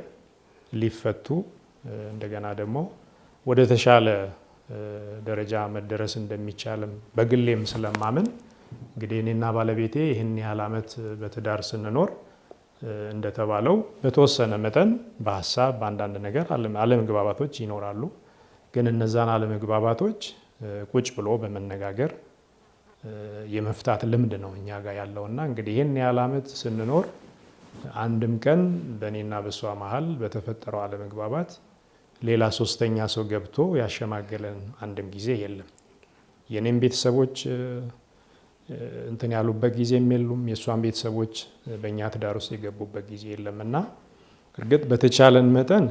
Speaker 3: ሊፈቱ እንደገና ደግሞ ወደ ተሻለ ደረጃ መደረስ እንደሚቻልም በግሌም ስለማምን እንግዲህ እኔና ባለቤቴ ይህን ያህል ዓመት በትዳር ስንኖር እንደተባለው በተወሰነ መጠን በሀሳብ በአንዳንድ ነገር አለመግባባቶች ይኖራሉ። ግን እነዛን አለመግባባቶች ቁጭ ብሎ በመነጋገር የመፍታት ልምድ ነው እኛ ጋር ያለውና እንግዲህ ይህን ያህል ዓመት ስንኖር አንድም ቀን በእኔና በሷ መሀል በተፈጠረው አለመግባባት ሌላ ሶስተኛ ሰው ገብቶ ያሸማገለን አንድም ጊዜ የለም። የኔም ቤተሰቦች እንትን ያሉበት ጊዜም የሉም፣ የእሷን ቤተሰቦች በእኛ ትዳር ውስጥ የገቡበት ጊዜ የለም እና እርግጥ በተቻለን መጠን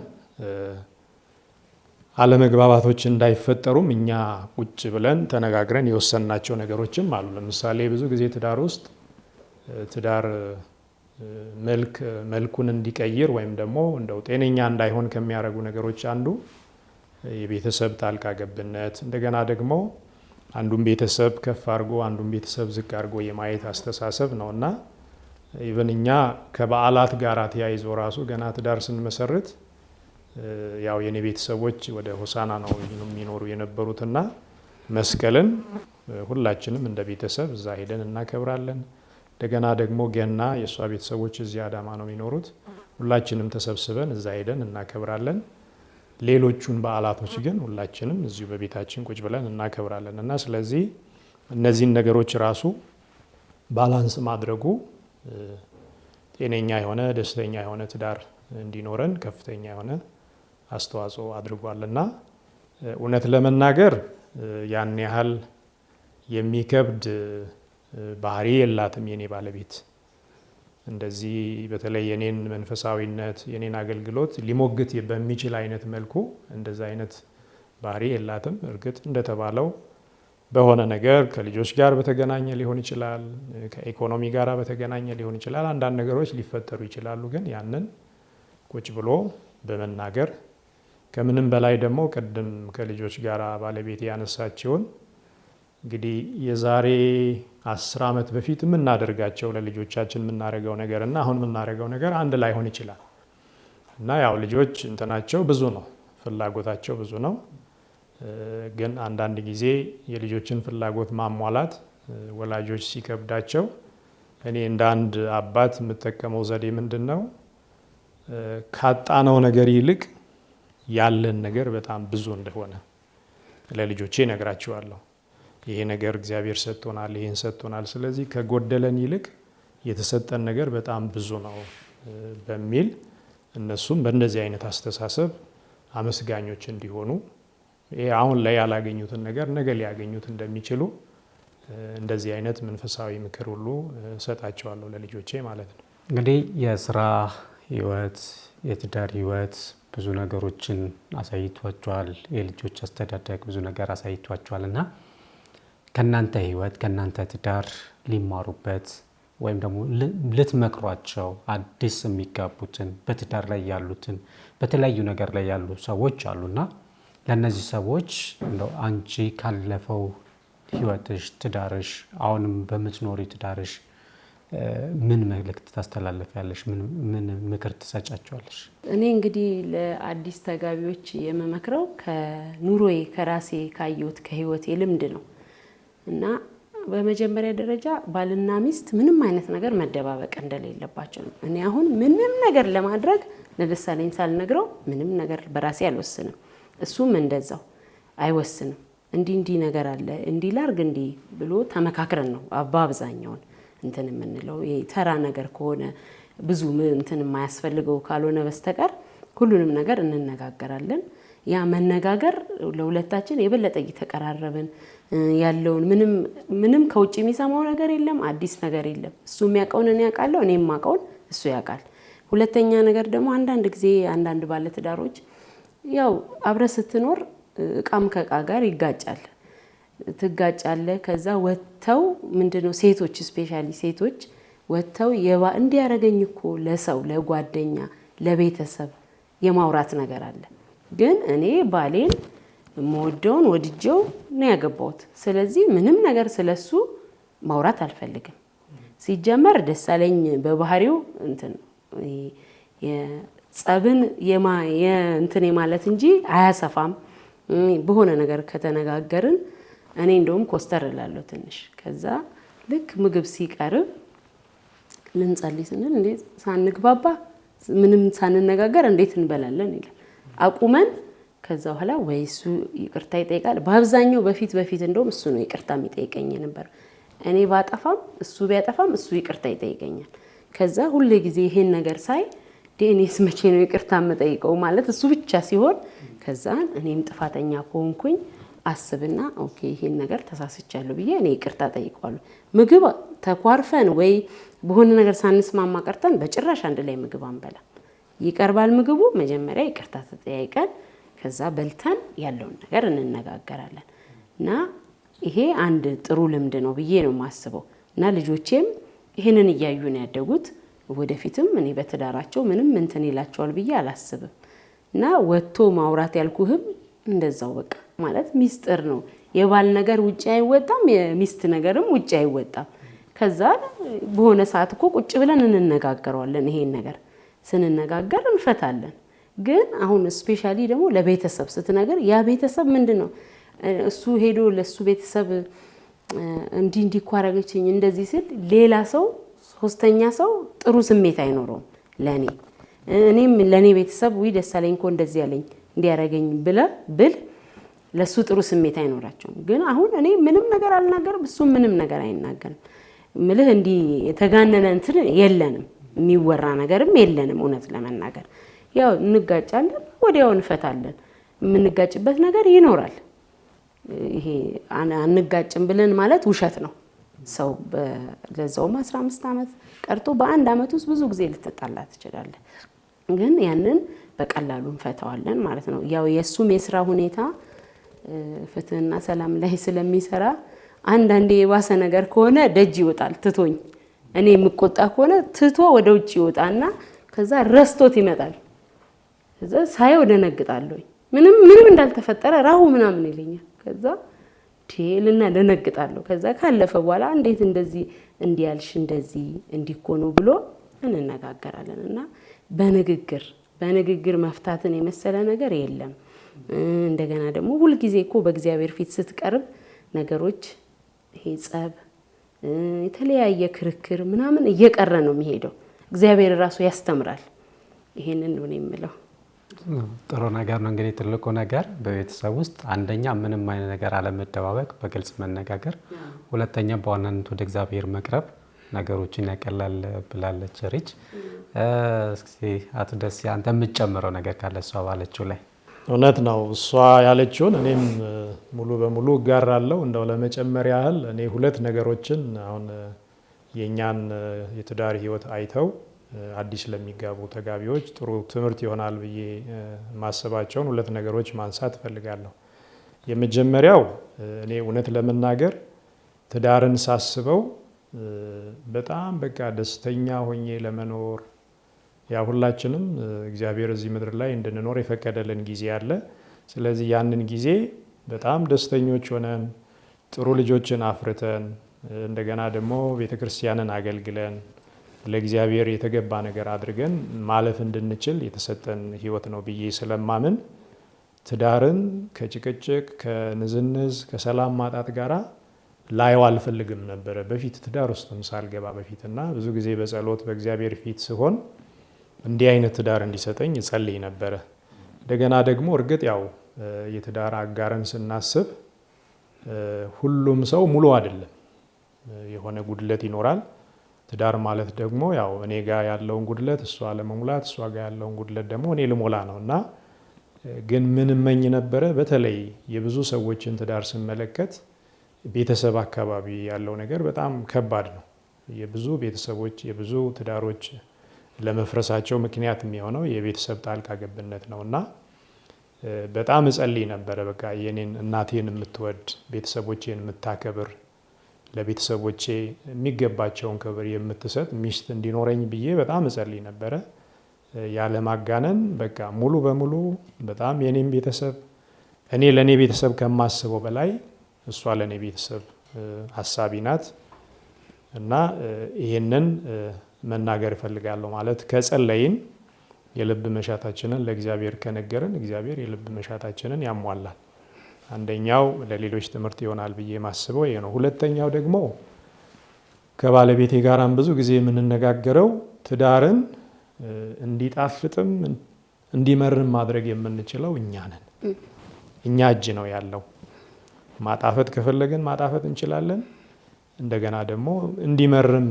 Speaker 3: አለመግባባቶች እንዳይፈጠሩም እኛ ቁጭ ብለን ተነጋግረን የወሰንናቸው ነገሮችም አሉ። ለምሳሌ ብዙ ጊዜ ትዳር ውስጥ ትዳር መልኩን እንዲቀይር ወይም ደግሞ እንደው ጤነኛ እንዳይሆን ከሚያደርጉ ነገሮች አንዱ የቤተሰብ ጣልቃ ገብነት፣ እንደገና ደግሞ አንዱን ቤተሰብ ከፍ አድርጎ አንዱን ቤተሰብ ዝቅ አድርጎ የማየት አስተሳሰብ ነው እና ኢቨን እኛ ከበዓላት ጋር ተያይዞ ራሱ ገና ትዳር ስንመሰርት ያው የኔ ቤተሰቦች ወደ ሆሳና ነው የሚኖሩ የነበሩትና መስቀልን ሁላችንም እንደ ቤተሰብ እዛ ሄደን እናከብራለን። እንደገና ደግሞ ገና የእሷ ቤተሰቦች እዚህ አዳማ ነው የሚኖሩት፣ ሁላችንም ተሰብስበን እዛ ሄደን እናከብራለን። ሌሎቹን በዓላቶች ግን ሁላችንም እዚሁ በቤታችን ቁጭ ብለን እናከብራለን እና ስለዚህ እነዚህን ነገሮች ራሱ ባላንስ ማድረጉ ጤነኛ የሆነ ደስተኛ የሆነ ትዳር እንዲኖረን ከፍተኛ የሆነ አስተዋጽኦ አድርጓልና እውነት ለመናገር ያን ያህል የሚከብድ ባህሪ የላትም የኔ ባለቤት። እንደዚህ በተለይ የኔን መንፈሳዊነት የኔን አገልግሎት ሊሞግት በሚችል አይነት መልኩ እንደዛ አይነት ባህሪ የላትም። እርግጥ እንደተባለው በሆነ ነገር ከልጆች ጋር በተገናኘ ሊሆን ይችላል፣ ከኢኮኖሚ ጋር በተገናኘ ሊሆን ይችላል፣ አንዳንድ ነገሮች ሊፈጠሩ ይችላሉ። ግን ያንን ቁጭ ብሎ በመናገር ከምንም በላይ ደግሞ ቅድም ከልጆች ጋር ባለቤት ያነሳቸውን እንግዲህ የዛሬ 10 ዓመት በፊት የምናደርጋቸው ለልጆቻችን የምናደርገው ነገር እና አሁን የምናደርገው ነገር አንድ ላይሆን ይችላል እና ያው ልጆች እንትናቸው ብዙ ነው፣ ፍላጎታቸው ብዙ ነው። ግን አንዳንድ ጊዜ የልጆችን ፍላጎት ማሟላት ወላጆች ሲከብዳቸው እኔ እንደ አንድ አባት የምጠቀመው ዘዴ ምንድን ነው? ካጣነው ነገር ይልቅ ያለን ነገር በጣም ብዙ እንደሆነ ለልጆቼ ነግራቸዋለሁ። ይሄ ነገር እግዚአብሔር ሰጥቶናል፣ ይሄን ሰጥቶናል። ስለዚህ ከጎደለን ይልቅ የተሰጠን ነገር በጣም ብዙ ነው በሚል እነሱም በእንደዚህ አይነት አስተሳሰብ አመስጋኞች እንዲሆኑ ይሄ አሁን ላይ ያላገኙትን ነገር ነገ ሊያገኙት እንደሚችሉ እንደዚህ አይነት መንፈሳዊ ምክር ሁሉ ሰጣቸዋለሁ ለልጆቼ ማለት ነው።
Speaker 1: እንግዲህ የስራ ህይወት፣ የትዳር ህይወት ብዙ ነገሮችን አሳይቷቸዋል። የልጆች አስተዳደግ ብዙ ነገር አሳይቷቸዋል እና ከናንተ ህይወት ከናንተ ትዳር ሊማሩበት ወይም ደግሞ ልትመክሯቸው አዲስ የሚጋቡትን በትዳር ላይ ያሉትን በተለያዩ ነገር ላይ ያሉ ሰዎች አሉና ለነዚህ ሰዎች እንደው አንቺ ካለፈው ህይወትሽ ትዳርሽ አሁንም በምትኖሪ ትዳርሽ ምን መልእክት ታስተላልፊያለሽ? ምን ምክር ትሰጫቸዋለሽ?
Speaker 4: እኔ እንግዲህ ለአዲስ ተጋቢዎች የምመክረው ከኑሮዬ ከራሴ ካየሁት ከህይወቴ ልምድ ነው እና በመጀመሪያ ደረጃ ባልና ሚስት ምንም አይነት ነገር መደባበቅ እንደሌለባቸው ነው። እኔ አሁን ምንም ነገር ለማድረግ ለደሳለኝ ሳልነግረው ምንም ነገር በራሴ አልወስንም፣ እሱም እንደዛው አይወስንም። እንዲህ ነገር አለ እንዲህ ላርግ እንዲህ ብሎ ተመካክረን ነው በአብዛኛው እንትን የምንለው። ይሄ ተራ ነገር ከሆነ ብዙ እንትን የማያስፈልገው ካልሆነ በስተቀር ሁሉንም ነገር እንነጋገራለን። ያ መነጋገር ለሁለታችን የበለጠ እየተቀራረብን ያለውን ምንም ከውጭ የሚሰማው ነገር የለም፣ አዲስ ነገር የለም። እሱ የሚያውቀውን እኔ ያውቃለሁ፣ እኔ የማውቀውን እሱ ያውቃል። ሁለተኛ ነገር ደግሞ አንዳንድ ጊዜ አንዳንድ ባለትዳሮች ያው አብረህ ስትኖር እቃም ከእቃ ጋር ይጋጫል፣ ትጋጫለ። ከዛ ወጥተው ምንድነው ሴቶች ስፔሻሊ ሴቶች ወጥተው እንዲያረገኝ እኮ ለሰው ለጓደኛ ለቤተሰብ የማውራት ነገር አለ። ግን እኔ ባሌን የምወደውን ወድጄው ነው ያገባሁት። ስለዚህ ምንም ነገር ስለሱ ማውራት አልፈልግም። ሲጀመር ደሳለኝ በባህሪው እንትን የጸብን እንትን ማለት እንጂ አያሰፋም። በሆነ ነገር ከተነጋገርን እኔ እንደውም ኮስተር እላለሁ ትንሽ። ከዛ ልክ ምግብ ሲቀርብ ልንጸልይ ስንል እንዴ ሳንግባባ ምንም ሳንነጋገር እንዴት እንበላለን ይላል። አቁመን ከዛ በኋላ ወይ እሱ ይቅርታ ይጠይቃል። በአብዛኛው በፊት እንደውም እሱ ነው ይቅርታ የሚጠይቀኝ ነበር። እኔ ባጠፋም እሱ ቢያጠፋም እሱ ይቅርታ ይጠይቀኛል። ከዛ ሁሌ ጊዜ ይሄን ነገር ሳይ ዲኤንኤስ መቼ ነው ይቅርታ የምጠይቀው ማለት እሱ ብቻ ሲሆን ከዛ እኔም ጥፋተኛ ከሆንኩኝ አስብና ኦኬ ይሄን ነገር ተሳስቻለሁ ብዬ እኔ ይቅርታ ጠይቀዋለሁ። ምግብ ተኳርፈን ወይ በሆነ ነገር ሳንስማማ ቀርተን በጭራሽ አንድ ላይ ምግብ አንበላ። ይቀርባል ምግቡ፣ መጀመሪያ ይቅርታ ተጠያይቀን ከዛ በልተን ያለውን ነገር እንነጋገራለን። እና ይሄ አንድ ጥሩ ልምድ ነው ብዬ ነው የማስበው። እና ልጆቼም ይሄንን እያዩ ነው ያደጉት። ወደፊትም እኔ በትዳራቸው ምንም እንትን ይላቸዋል ብዬ አላስብም። እና ወጥቶ ማውራት ያልኩህም እንደዛው በቃ ማለት ሚስጥር ነው። የባል ነገር ውጪ አይወጣም፣ የሚስት ነገርም ውጪ አይወጣም። ከዛ በሆነ ሰዓት እኮ ቁጭ ብለን እንነጋገረዋለን። ይሄን ነገር ስንነጋገር እንፈታለን። ግን አሁን ስፔሻሊ ደግሞ ለቤተሰብ ስትነገር ያ ቤተሰብ ምንድነው እሱ ሄዶ ለሱ ቤተሰብ እንዲህ እኮ አደረገችኝ እንደዚህ ሲል ሌላ ሰው ሶስተኛ ሰው ጥሩ ስሜት አይኖረውም ለኔ። እኔም ለኔ ቤተሰብ ወይ ደሳለኝ እኮ እንደዚህ ያለኝ እንዲያረጋኝ ብል ለሱ ጥሩ ስሜት አይኖራቸውም። ግን አሁን እኔ ምንም ነገር አልናገርም፣ እሱ ምንም ነገር አይናገርም። ምልህ እንዲህ የተጋነነ እንትን የለንም፣ የሚወራ ነገርም የለንም። እውነት ለመናገር ያው እንጋጫለን፣ ወዲያው እንፈታለን። የምንጋጭበት ነገር ይኖራል። ይሄ አንጋጭም ብለን ማለት ውሸት ነው። ሰው ለዛውም 15 ዓመት ቀርቶ በአንድ ዓመት ውስጥ ብዙ ጊዜ ልትጣላ ትችላለህ። ግን ያንን በቀላሉ እንፈታዋለን ማለት ነው። ያው የሱም የስራ ሁኔታ ፍትህና ሰላም ላይ ስለሚሰራ አንዳንዴ የባሰ ነገር ከሆነ ደጅ ይወጣል ትቶኝ። እኔ የምቆጣ ከሆነ ትቶ ወደ ውጭ ይወጣና ከዛ ረስቶት ይመጣል። ከዛ ሳይው ደነግጣለሁ። ምንም እንዳልተፈጠረ ራሁ ምናምን ይለኛል። ከዛ ቴልና ደነግጣለሁ። ከዛ ካለፈ በኋላ እንዴት እንደዚህ እንዲያልሽ እንደዚህ እንዲኮኑ ብሎ እንነጋገራለን። እና በንግግር መፍታትን የመሰለ ነገር የለም። እንደገና ደግሞ ሁሉ ጊዜ እኮ በእግዚአብሔር ፊት ስትቀርብ ነገሮች ይሄ ጸብ የተለያየ ክርክር ምናምን እየቀረ ነው የሚሄደው። እግዚአብሔር ራሱ ያስተምራል። ይሄንን ነው የምለው።
Speaker 1: ጥሩ ነገር ነው። እንግዲህ ትልቁ ነገር በቤተሰብ ውስጥ አንደኛ ምንም አይነት ነገር አለመደባበቅ፣ በግልጽ መነጋገር፣ ሁለተኛ በዋናነት ወደ እግዚአብሔር መቅረብ ነገሮችን ያቀላል ብላለች ሪች። እስኪ አቶ ደስ አንተ የምትጨምረው ነገር ካለ እሷ ባለችው ላይ?
Speaker 3: እውነት ነው እሷ ያለችውን እኔም ሙሉ በሙሉ እጋራለሁ። እንደው ለመጨመር ያህል እኔ ሁለት ነገሮችን አሁን የኛን የትዳር ህይወት አይተው አዲስ ለሚጋቡ ተጋቢዎች ጥሩ ትምህርት ይሆናል ብዬ ማሰባቸውን ሁለት ነገሮች ማንሳት እፈልጋለሁ። የመጀመሪያው እኔ እውነት ለመናገር ትዳርን ሳስበው በጣም በቃ ደስተኛ ሆኜ ለመኖር ያ ሁላችንም እግዚአብሔር እዚህ ምድር ላይ እንድንኖር የፈቀደልን ጊዜ አለ። ስለዚህ ያንን ጊዜ በጣም ደስተኞች ሆነን ጥሩ ልጆችን አፍርተን እንደገና ደግሞ ቤተክርስቲያንን አገልግለን ለእግዚአብሔር የተገባ ነገር አድርገን ማለፍ እንድንችል የተሰጠን ህይወት ነው ብዬ ስለማምን ትዳርን ከጭቅጭቅ ከንዝንዝ ከሰላም ማጣት ጋራ ላይው አልፈልግም ነበረ በፊት ትዳር ውስጥም ሳልገባ በፊትና ብዙ ጊዜ በጸሎት በእግዚአብሔር ፊት ሲሆን እንዲህ አይነት ትዳር እንዲሰጠኝ እጸልይ ነበረ። እንደገና ደግሞ እርግጥ ያው የትዳር አጋርን ስናስብ ሁሉም ሰው ሙሉ አይደለም፣ የሆነ ጉድለት ይኖራል። ትዳር ማለት ደግሞ ያው እኔ ጋር ያለውን ጉድለት እሷ ለመሙላት፣ እሷ ጋር ያለውን ጉድለት ደግሞ እኔ ልሞላ ነው እና ግን ምን እመኝ ነበረ፣ በተለይ የብዙ ሰዎችን ትዳር ስመለከት ቤተሰብ አካባቢ ያለው ነገር በጣም ከባድ ነው። የብዙ ቤተሰቦች የብዙ ትዳሮች ለመፍረሳቸው ምክንያት የሚሆነው የቤተሰብ ጣልቃ ገብነት ነው እና በጣም እጸልይ ነበረ። በቃ የኔን እናቴን የምትወድ ቤተሰቦቼን የምታከብር ለቤተሰቦቼ የሚገባቸውን ክብር የምትሰጥ ሚስት እንዲኖረኝ ብዬ በጣም እጸልይ ነበረ። ያለ ማጋነን በቃ ሙሉ በሙሉ በጣም የኔም ቤተሰብ እኔ ለእኔ ቤተሰብ ከማስበው በላይ እሷ ለእኔ ቤተሰብ አሳቢ ናት እና ይህንን መናገር እፈልጋለሁ። ማለት ከጸለይን የልብ መሻታችንን ለእግዚአብሔር ከነገርን እግዚአብሔር የልብ መሻታችንን ያሟላል። አንደኛው ለሌሎች ትምህርት ይሆናል ብዬ ማስበው ይሄ ነው። ሁለተኛው ደግሞ ከባለቤቴ ጋራም ብዙ ጊዜ የምንነጋገረው ትዳርን እንዲጣፍጥም እንዲመርም ማድረግ የምንችለው እኛ ነን። እኛ እጅ ነው ያለው። ማጣፈጥ ከፈለግን ማጣፈጥ እንችላለን። እንደገና ደግሞ እንዲመርም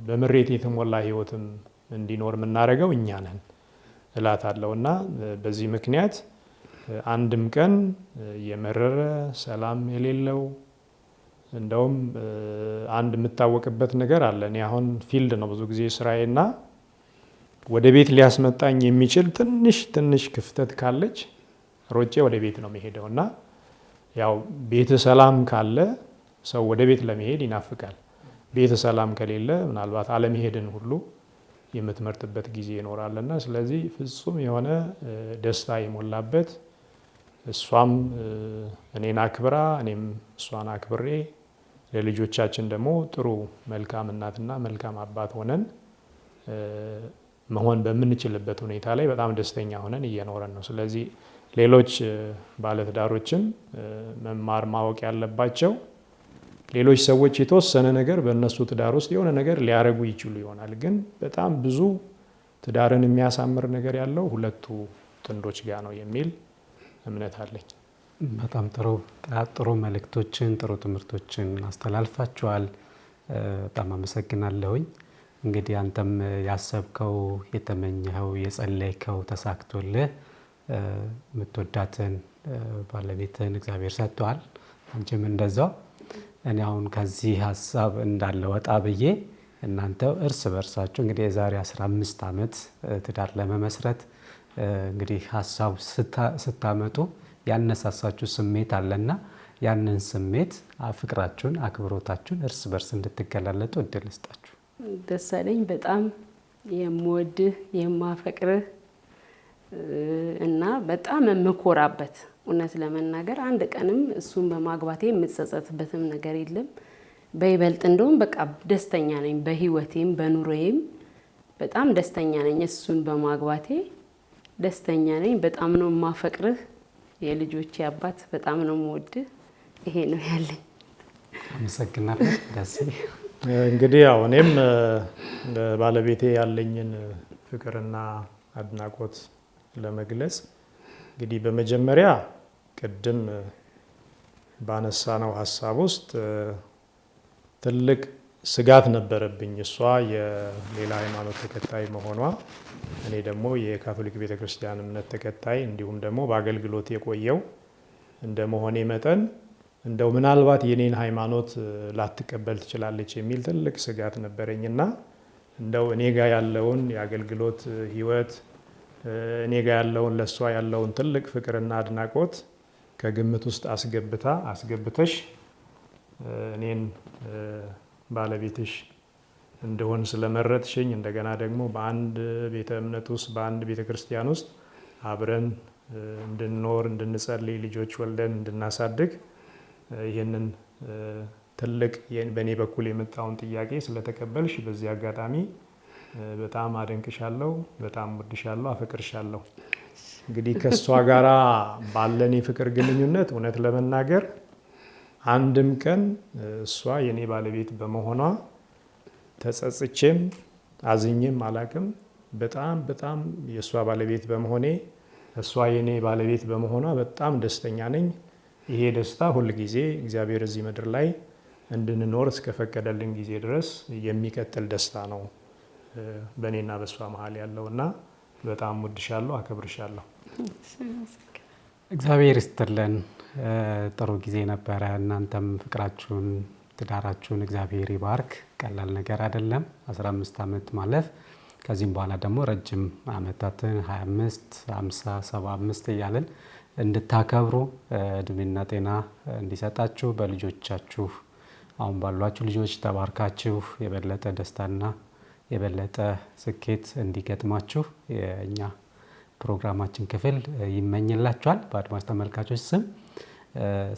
Speaker 3: በምሬት የተሞላ ሕይወትም እንዲኖር የምናደርገው እኛ ነን እላታለሁ እና በዚህ ምክንያት አንድም ቀን የመረረ ሰላም የሌለው እንደውም አንድ የምታወቅበት ነገር አለ። እኔ አሁን ፊልድ ነው ብዙ ጊዜ ስራዬና ወደ ቤት ሊያስመጣኝ የሚችል ትንሽ ክፍተት ካለች ሮጬ ወደ ቤት ነው የሚሄደው እና ያው ቤት ሰላም ካለ ሰው ወደ ቤት ለመሄድ ይናፍቃል። ቤት ሰላም ከሌለ ምናልባት አለመሄድን ሁሉ የምትመርጥበት ጊዜ ይኖራልና ስለዚህ ፍጹም የሆነ ደስታ የሞላበት እሷም እኔን አክብራ እኔም እሷን አክብሬ ለልጆቻችን ደግሞ ጥሩ መልካም እናትና መልካም አባት ሆነን መሆን በምንችልበት ሁኔታ ላይ በጣም ደስተኛ ሆነን እየኖረን ነው። ስለዚህ ሌሎች ባለትዳሮችም መማር ማወቅ ያለባቸው ሌሎች ሰዎች የተወሰነ ነገር በእነሱ ትዳር ውስጥ የሆነ ነገር ሊያረጉ ይችሉ ይሆናል፣ ግን በጣም ብዙ ትዳርን የሚያሳምር ነገር ያለው ሁለቱ ጥንዶች ጋር ነው የሚል እምነት አለኝ።
Speaker 1: በጣም ጥሩ መልእክቶችን ጥሩ ትምህርቶችን አስተላልፋችኋል። በጣም አመሰግናለሁኝ። እንግዲህ አንተም ያሰብከው የተመኘኸው የጸለይከው ተሳክቶልህ የምትወዳትን ባለቤትን እግዚአብሔር ሰጥቷል። አንቺም እንደዛው። እኔ አሁን ከዚህ ሀሳብ እንዳለ ወጣ ብዬ እናንተ እርስ በርሳችሁ እንግዲህ የዛሬ 15 ዓመት ትዳር ለመመስረት እንግዲህ ሀሳብ ስታመጡ ያነሳሳችሁ ስሜት አለና ያንን ስሜት ፍቅራችሁን፣ አክብሮታችሁን እርስ በርስ እንድትገላለጡ እድል ስጣችሁ።
Speaker 4: ደስ አለኝ። በጣም የምወድህ የማፈቅርህ እና በጣም የምኮራበት እውነት ለመናገር አንድ ቀንም እሱን በማግባቴ የምጸጸትበትም ነገር የለም። በይበልጥ እንደውም በቃ ደስተኛ ነኝ። በህይወቴም በኑሮዬም በጣም ደስተኛ ነኝ። እሱን በማግባቴ ደስተኛ ነኝ። በጣም ነው የማፈቅርህ። የልጆቼ አባት በጣም ነው የምወድህ። ይሄ ነው ያለኝ።
Speaker 1: አመሰግናለሁ። ደስ
Speaker 3: እንግዲህ ያው እኔም ባለቤቴ ያለኝን ፍቅርና አድናቆት ለመግለጽ እንግዲህ በመጀመሪያ ቅድም ባነሳነው ሀሳብ ውስጥ ትልቅ ስጋት ነበረብኝ። እሷ የሌላ ሃይማኖት ተከታይ መሆኗ፣ እኔ ደግሞ የካቶሊክ ቤተክርስቲያን እምነት ተከታይ እንዲሁም ደግሞ በአገልግሎት የቆየው እንደ መሆኔ መጠን እንደው ምናልባት የኔን ሃይማኖት ላትቀበል ትችላለች የሚል ትልቅ ስጋት ነበረኝና እንደው እኔ ጋር ያለውን የአገልግሎት ህይወት እኔ ጋር ያለውን ለሷ ያለውን ትልቅ ፍቅርና አድናቆት ከግምት ውስጥ አስገብተሽ እኔን ባለቤትሽ እንደሆን ስለመረጥሽኝ እንደገና ደግሞ በአንድ ቤተ እምነት ውስጥ በአንድ ቤተ ክርስቲያን ውስጥ አብረን እንድንኖር እንድንጸልይ ልጆች ወልደን እንድናሳድግ ይህንን ትልቅ በእኔ በኩል የመጣውን ጥያቄ ስለተቀበልሽ በዚህ አጋጣሚ በጣም አደንቅሻለሁ፣ በጣም ወድሻለሁ፣ አፈቅርሻለሁ። እንግዲህ ከእሷ ጋራ ባለን የፍቅር ግንኙነት እውነት ለመናገር አንድም ቀን እሷ የኔ ባለቤት በመሆኗ ተጸጽቼም አዝኜም አላቅም። በጣም የእሷ ባለቤት በመሆኔ እሷ የኔ ባለቤት በመሆኗ በጣም ደስተኛ ነኝ። ይሄ ደስታ ሁል ጊዜ እግዚአብሔር እዚህ ምድር ላይ እንድንኖር እስከፈቀደልን ጊዜ ድረስ የሚቀጥል ደስታ ነው በእኔና በእሷ መሀል ያለውና በጣም ወድሻለሁ፣ አከብርሻለሁ።
Speaker 1: እግዚአብሔር ይስጥልን። ጥሩ ጊዜ ነበረ። እናንተም ፍቅራችሁን፣ ትዳራችሁን እግዚአብሔር ይባርክ። ቀላል ነገር አይደለም 15 ዓመት ማለፍ። ከዚህም በኋላ ደግሞ ረጅም ዓመታትን 25፣ 50፣ 75 እያለን እንድታከብሩ እድሜና ጤና እንዲሰጣችሁ በልጆቻችሁ አሁን ባሏችሁ ልጆች ተባርካችሁ የበለጠ ደስታና የበለጠ ስኬት እንዲገጥማችሁ የእኛ ፕሮግራማችን ክፍል ይመኝላችኋል። በአድማጭ ተመልካቾች ስም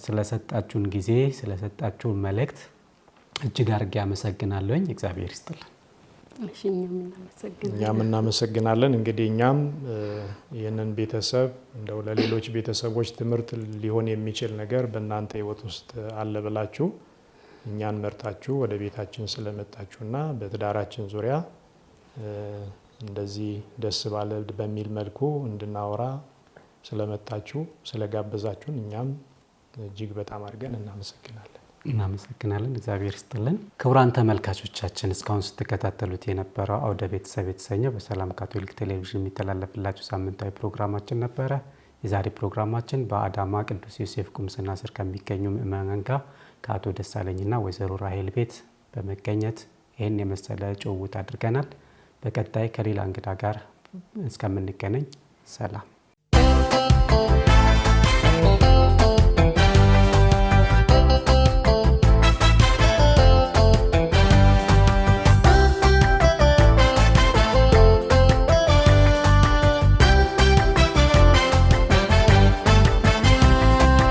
Speaker 1: ስለሰጣችሁን ጊዜ ስለሰጣችሁን መልእክት እጅግ አድርጌ አመሰግናለሁኝ። እግዚአብሔር ይስጥልን።
Speaker 3: እኛም እናመሰግናለን። እንግዲህ እኛም ይህንን ቤተሰብ እንደው ለሌሎች ቤተሰቦች ትምህርት ሊሆን የሚችል ነገር በእናንተ ሕይወት ውስጥ አለ ብላችሁ እኛን መርጣችሁ ወደ ቤታችን ስለመጣችሁና በትዳራችን ዙሪያ እንደዚህ ደስ ባለ በሚል መልኩ እንድናወራ ስለመጣችሁ ስለጋበዛችሁን እኛም እጅግ በጣም አድርገን እናመሰግናለን።
Speaker 1: እግዚአብሔር ይስጥልን። ክቡራን ተመልካቾቻችን እስካሁን ስትከታተሉት የነበረው አውደ ቤተሰብ የተሰኘው በሰላም ካቶሊክ ቴሌቪዥን የሚተላለፍላችሁ ሳምንታዊ ፕሮግራማችን ነበረ። የዛሬ ፕሮግራማችን በአዳማ ቅዱስ ዮሴፍ ቁምስና ስር ከሚገኙ ምእመናን ጋር ከአቶ ደሳለኝና ወይዘሮ ራሄል ቤት በመገኘት ይህን የመሰለ ጭውውት አድርገናል። በቀጣይ ከሌላ እንግዳ ጋር እስከምንገናኝ ሰላም።